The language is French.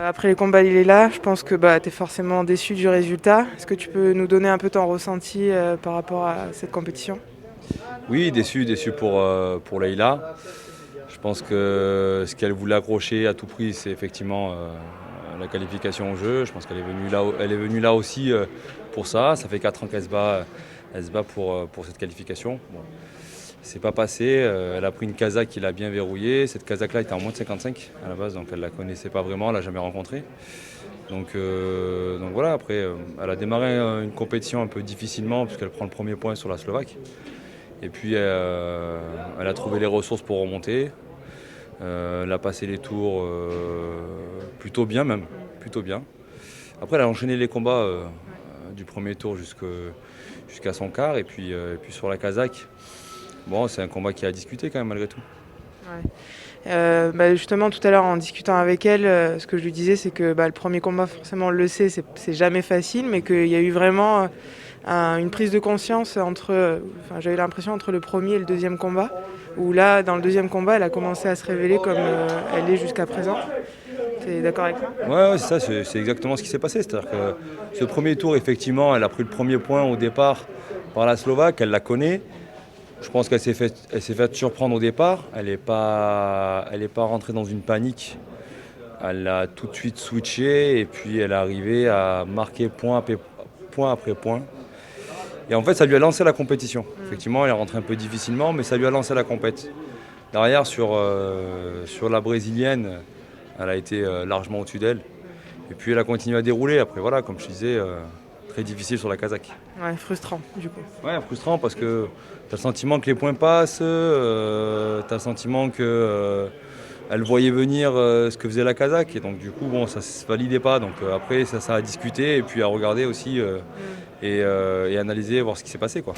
Après les combats là, je pense que tu es forcément déçu du résultat. Est-ce que tu peux nous donner un peu ton ressenti par rapport à cette compétition? Oui, déçu pour Leïla. Je pense que ce qu'elle voulait accrocher à tout prix, c'est effectivement la qualification au jeu. Je pense qu'elle est venue là aussi pour ça. Ça fait 4 ans elle se bat pour cette qualification. Bon, c'est pas passé. Elle a pris une Kazakh qui l'a bien verrouillée. Cette Kazakh-là était en moins de 55 à la base, donc elle la connaissait pas vraiment, elle l'a jamais rencontrée. Donc voilà, après, elle a démarré une compétition un peu difficilement puisqu'elle prend le premier point sur la Slovaque. Et puis elle a trouvé les ressources pour remonter. Elle a passé les tours plutôt bien même, plutôt bien. Après elle a enchaîné les combats du premier tour jusqu'à son quart. Et puis sur la Kazakh, bon, c'est un combat qui a discuté quand même malgré tout. Ouais. Justement, tout à l'heure, en discutant avec elle, ce que je lui disais, c'est que le premier combat, forcément, on le sait, c'est jamais facile, mais qu'il y a eu vraiment une prise de conscience j'avais l'impression entre le premier et le deuxième combat, où là, dans le deuxième combat, elle a commencé à se révéler comme elle est jusqu'à présent. Tu es d'accord avec ça? Ouais, c'est ça, c'est exactement ce qui s'est passé. C'est-à-dire que ce premier tour, effectivement, elle a pris le premier point au départ par la Slovaque, elle la connaît. Je pense qu'elle s'est fait surprendre au départ. Elle n'est pas rentrée dans une panique. Elle a tout de suite switché et puis elle est arrivée à marquer point après point. Et en fait, ça lui a lancé la compétition. Effectivement, elle est rentrée un peu difficilement, mais ça lui a lancé la compète. Derrière, sur la brésilienne, elle a été largement au-dessus d'elle. Et puis elle a continué à dérouler. Après, voilà, comme je disais, très difficile sur la Kazakh. Ouais, frustrant, du coup. Ouais, frustrant parce que tu as le sentiment que les points passent, tu as le sentiment que elle voyait venir ce que faisait la Kazakh. Et donc, du coup, bon, ça ne se validait pas. Donc, après, ça a discuté et puis à regarder aussi et analyser, voir ce qui s'est passé, quoi.